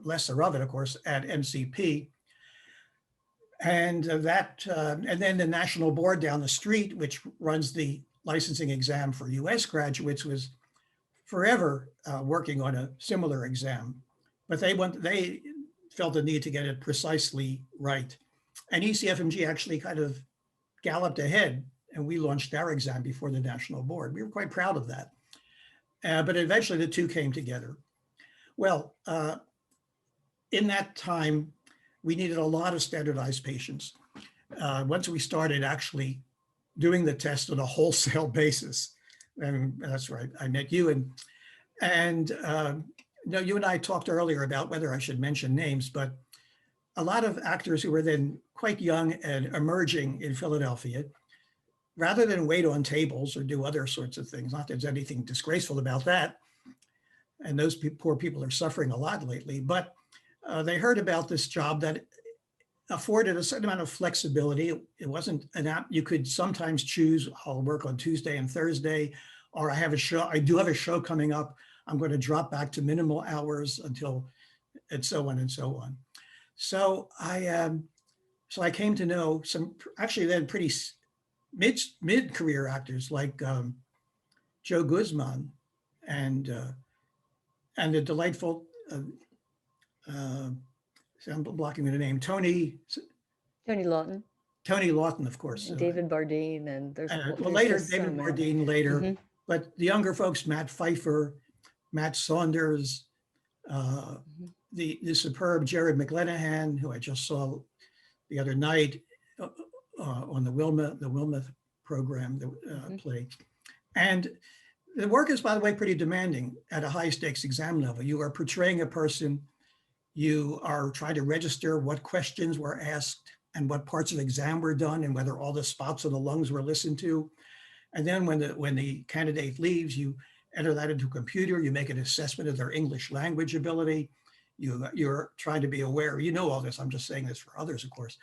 lesser of it, of course, at MCP. And and then the national board down the street, which runs the licensing exam for US graduates, was forever working on a similar exam, but they felt the need to get it precisely right. And ECFMG actually kind of galloped ahead, and we launched our exam before the national board. We were quite proud of that. But eventually the two came together. Well, in that time, we needed a lot of standardized patients. Once we started actually doing the test on a wholesale basis, and that's right, I met you. And you and I talked earlier about whether I should mention names, but a lot of actors who were then quite young and emerging in Philadelphia, rather than wait on tables or do other sorts of things, not that there's anything disgraceful about that, and those poor people are suffering a lot lately, but they heard about this job that afforded a certain amount of flexibility. It wasn't an app. You could sometimes choose, I'll work on Tuesday and Thursday, or I do have a show coming up. I'm going to drop back to minimal hours until, and so on and so on. So I came to know some actually then pretty mid-career actors like Joe Guzman and the delightful, I'm blocking the name, Tony Lawton. Tony Lawton, of course. And David Bardeen, and there's later just David so Bardeen later, but the younger folks, Matt Pfeiffer, Matt Saunders, the superb Jared McLenahan, who I just saw the other night, on the Wilma program, the Mhm. play. And the work is, by the way, pretty demanding at a high stakes exam level. You are portraying a person. You are trying to register what questions were asked and what parts of the exam were done and whether all the spots on the lungs were listened to. And then when the candidate leaves, you enter that into a computer, you make an assessment of their English language ability. You're trying to be aware, you know all this, I'm just saying this for others, of course.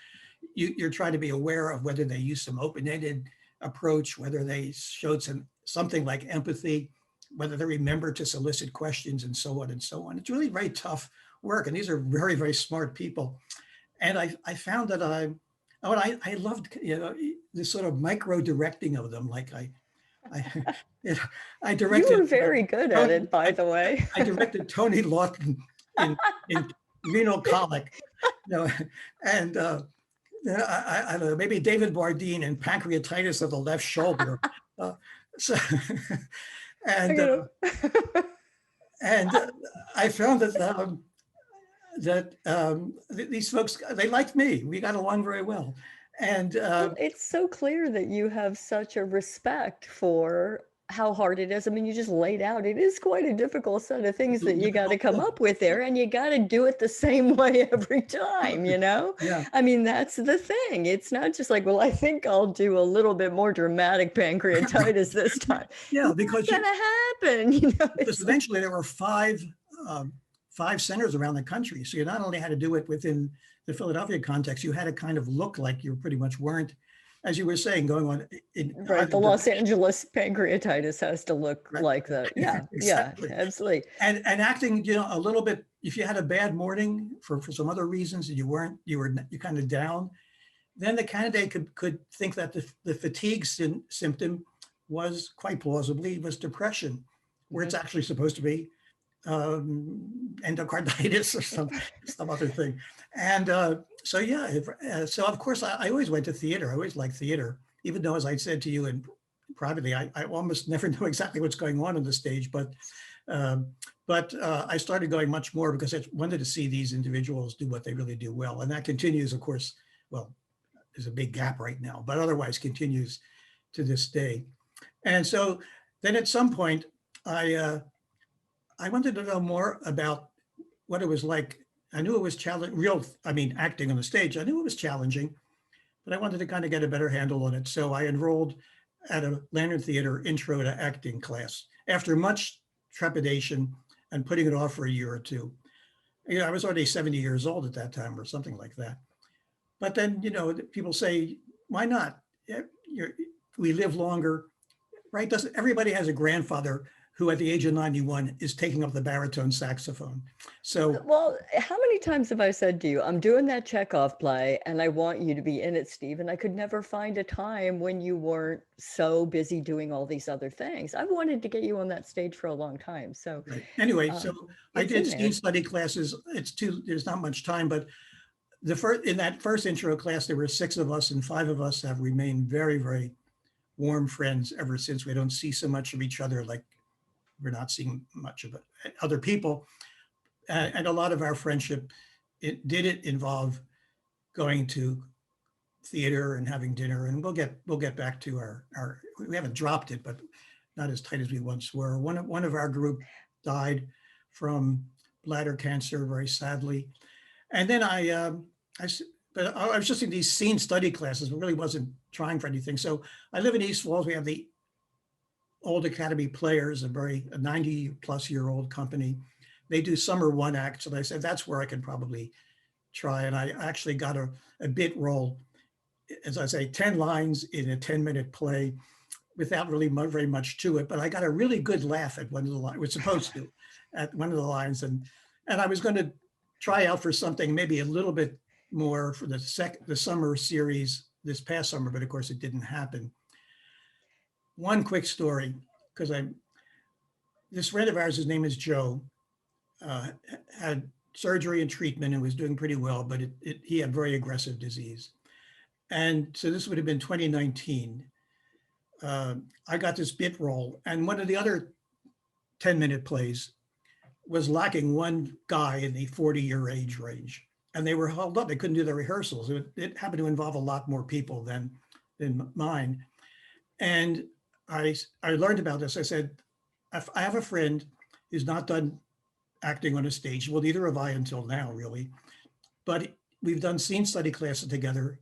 You're trying to be aware of whether they use some open-ended approach, whether they showed something like empathy, whether they remember to solicit questions, and so on and so on. It's really very tough work. And these are very, very smart people. And I found that I loved, this sort of micro directing of them. Like I, you know, I You directed, were very good at it, by the way. I directed Tony Lawton in renal colic, and I don't know, maybe David Bardeen in pancreatitis of the left shoulder. So, and You I found that these folks, they liked me. We got along very well. And Well, it's so clear that you have such a respect for how hard it is. I mean, you just laid out, it is quite a difficult set of things that you got to come up with there, and you got to do it the same way every time, Yeah. I mean, that's the thing. It's not just like, well, I think I'll do a little bit more dramatic pancreatitis this time. Yeah, Not gonna happen, because it's like, eventually there were five centers around the country. So you not only had to do it within the Philadelphia context, you had to kind of look like you pretty much weren't, as you were saying, going on in right, the Los Angeles pancreatitis has to look right? like that. Yeah, yeah, Exactly. absolutely. And acting, a little bit, if you had a bad morning for some other reasons and you were kind of down, then the candidate could think that the fatigue symptom was quite plausibly was depression, where it's Mhm. actually supposed to be endocarditis or some other thing. And so, yeah, so of course I always went to theater. I always liked theater, even though, as I said to you in privately, I almost never know exactly what's going on the stage, um, I started going much more because I wanted to see these individuals do what they really do well. And that continues, of course. Well, there's a big gap right now, but otherwise continues to this day. And so then at some point, I wanted to know more about what it was like. I knew it was challenging, acting on the stage. I knew it was challenging, but I wanted to kind of get a better handle on it. So I enrolled at a Lantern Theater Intro to Acting class after much trepidation and putting it off for a year or two. I was already 70 years old at that time or something like that. But then, people say, why not? We live longer, right? Doesn't everybody has a grandfather who at the age of 91 is taking up the baritone saxophone? So Well, how many times have I said to you, I'm doing that Chekhov play and I want you to be in it, Steve, and I could never find a time when you weren't so busy doing all these other things. I've wanted to get you on that stage for a long time. So right. Anyway, so I it's did in scene there. study classes. There's not much time, but in that first intro class, there were 6 of us, and 5 of us have remained very, very warm friends ever since. We don't see so much of each other, like we're not seeing much of other people. And a lot of our friendship, it involve going to theater and having dinner, and we'll get back to we haven't dropped it, but not as tight as we once were. One of our group died from bladder cancer, very sadly. And then but I was just in these scene study classes, but really wasn't trying for anything. So I live in East Falls. We have the Old Academy Players, a 90-plus-year-old company. They do summer one acts, and I said that's where I could probably try. And I actually got a bit role, as I say, 10 lines in a 10-minute play without really very much to it. But I got a really good laugh at one of the lines, was supposed to, at one of the lines. And I was going to try out for something maybe a little bit more for the summer series this past summer, but of course it didn't happen. One quick story, because this friend of ours, his name is Joe, had surgery and treatment and was doing pretty well, but he had very aggressive disease. And so this would have been 2019. I got this bit role, and one of the other 10-minute plays was lacking one guy in the 40-year age range. and they were held up. They couldn't do their rehearsals. It happened to involve a lot more people than mine. And I learned about this. I said, I have a friend who's not done acting on a stage. Well, neither have I until now, really. But we've done scene study classes together.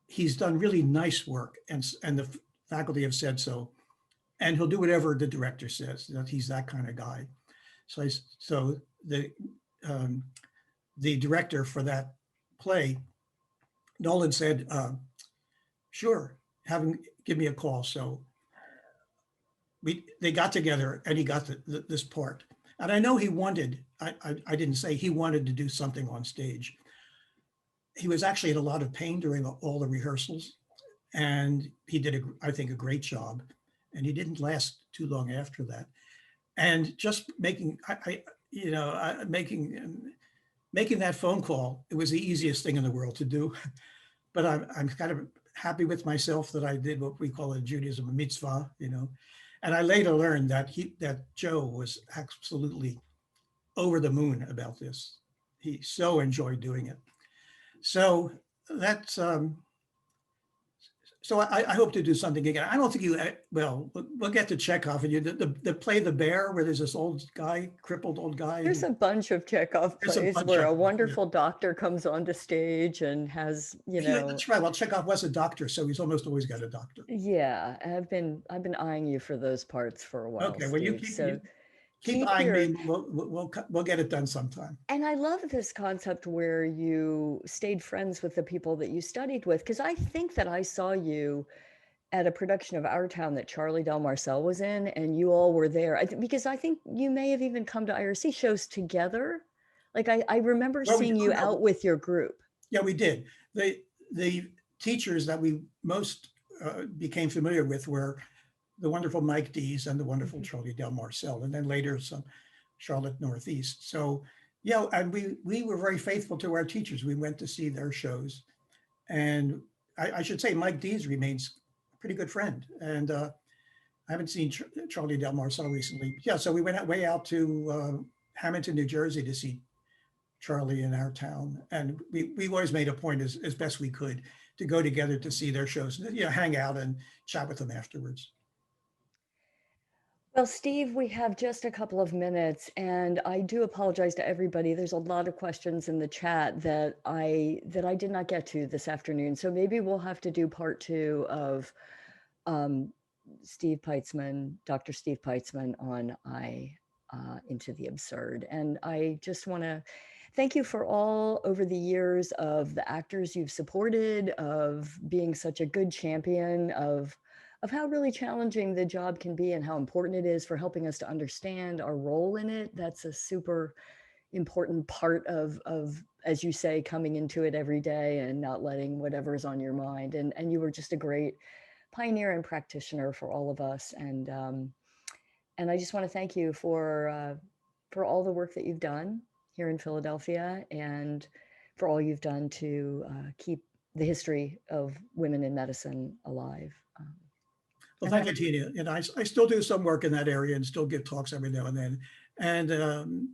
He's done really nice work, and the faculty have said so. And he'll do whatever the director says. That he's that kind of guy. So the director for that play, Nolan said, "Sure, have him give me a call." So they got together, and he got this part. And I know he wanted. I didn't say he wanted to do something on stage. He was actually in a lot of pain during all the rehearsals, and he did, I think, a great job. And he didn't last too long after that. And just making that phone call, it was the easiest thing in the world to do. But I'm kind of happy with myself that I did what we call in Judaism a mitzvah, And I later learned that Joe was absolutely over the moon about this. He so enjoyed doing it. So that's so I hope to do something again. I don't think we'll get to Chekhov and the play The Bear, where there's this old guy, crippled old guy. There's a bunch of Chekhov plays where a wonderful doctor comes onto stage and has, That's right. Well, Chekhov was a doctor, so he's almost always got a doctor. Yeah, I've been eyeing you for those parts for a while. Okay, well, Steve, keep eyeing me. We'll get it done sometime. And I love this concept where you stayed friends with the people that you studied with, because I think that I saw you at a production of Our Town that Charlie Del Marcel was in, and you all were there. Because I think you may have even come to IRC shows together. Like I remember seeing you out with your group. Yeah, we did. The teachers that we most became familiar with were the wonderful Mike Dees and the wonderful Charlie Del Marcel, and then later some Charlotte Northeast. So yeah, and we were very faithful to our teachers. We went to see their shows, and I should say Mike Dees remains a pretty good friend. And I haven't seen Charlie Del Marcel recently. Yeah, so we went way out to Hamilton, New Jersey to see Charlie in Our Town, and we always made a point as best we could to go together to see their shows, hang out and chat with them afterwards. Well, Steve, we have just a couple of minutes, and I do apologize to everybody. There's a lot of questions in the chat that I did not get to this afternoon. So maybe we'll have to do part 2 of Steve Peitzman, Dr. Steve Peitzman on Into the Absurd. And I just want to thank you for all over the years of the actors you've supported, of being such a good champion of how really challenging the job can be and how important it is for helping us to understand our role in it. That's a super important part of, as you say, coming into it every day and not letting whatever's on your mind. And you were just a great pioneer and practitioner for all of us. And I just want to thank you for all the work that you've done here in Philadelphia and for all you've done to keep the history of women in medicine alive. Well, thank you, Tina. And I still do some work in that area and still give talks every now and then. And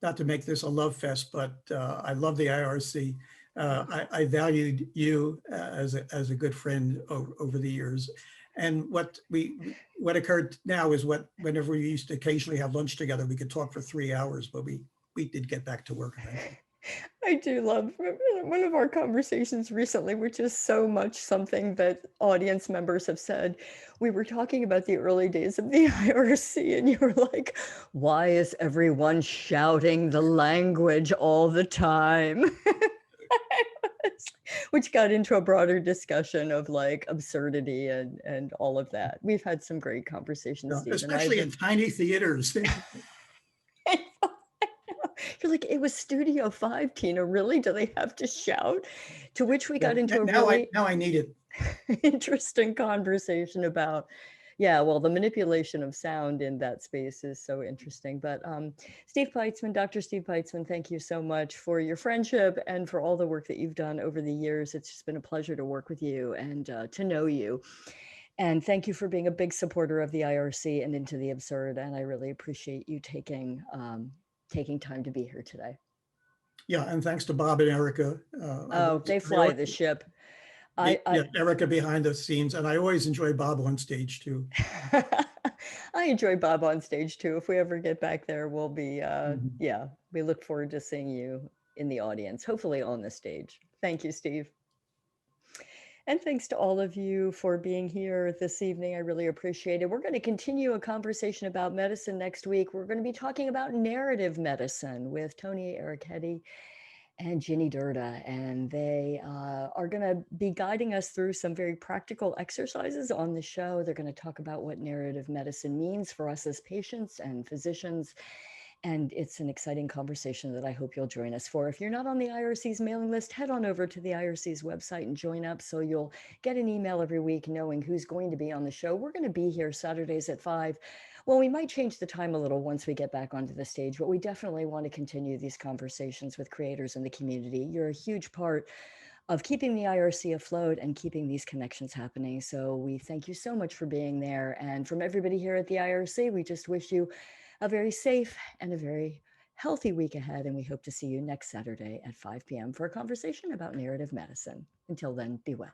not to make this a love fest, but I love the IRC. I valued you as a good friend over the years. And what occurred now is whenever we used to occasionally have lunch together, we could talk for 3 hours, but we did get back to work eventually. I do love one of our conversations recently, which is so much something that audience members have said. We were talking about the early days of the IRC, and you were like, why is everyone shouting the language all the time? Which got into a broader discussion of like absurdity and all of that. We've had some great conversations, Yeah, Steve, especially in tiny theaters. You're like, it was Studio 5, Tina. Really? Do they have to shout? To which we got into a now really I need it. interesting conversation about, yeah, well, the manipulation of sound in that space is so interesting. But Steve Peitzman, Dr. Steve Peitzman, thank you so much for your friendship and for all the work that you've done over the years. It's just been a pleasure to work with you and to know you. And thank you for being a big supporter of the IRC and Into the Absurd. And I really appreciate you taking time to be here today. Yeah, and thanks to Bob and Erica. Oh, they fly the ship. I Yeah, Erica behind the scenes, and I always enjoy Bob on stage too. I enjoy Bob on stage too. If we ever get back there, we'll be, Mhm. yeah, we look forward to seeing you in the audience, hopefully on the stage. Thank you, Steve. And thanks to all of you for being here this evening. I really appreciate it. We're going to continue a conversation about medicine next week. We're going to be talking about narrative medicine with Tony Ericetti and Ginny Durda, and they are going to be guiding us through some very practical exercises on the show. They're going to talk about what narrative medicine means for us as patients and physicians. And it's an exciting conversation that I hope you'll join us for. If you're not on the IRC's mailing list, head on over to the IRC's website and join up so you'll get an email every week knowing who's going to be on the show. We're going to be here Saturdays at 5. Well, we might change the time a little once we get back onto the stage, but we definitely want to continue these conversations with creators in the community. You're a huge part of keeping the IRC afloat and keeping these connections happening. So we thank you so much for being there. And from everybody here at the IRC, we just wish you a very safe and a very healthy week ahead. And we hope to see you next Saturday at 5 p.m. for a conversation about narrative medicine. Until then, be well.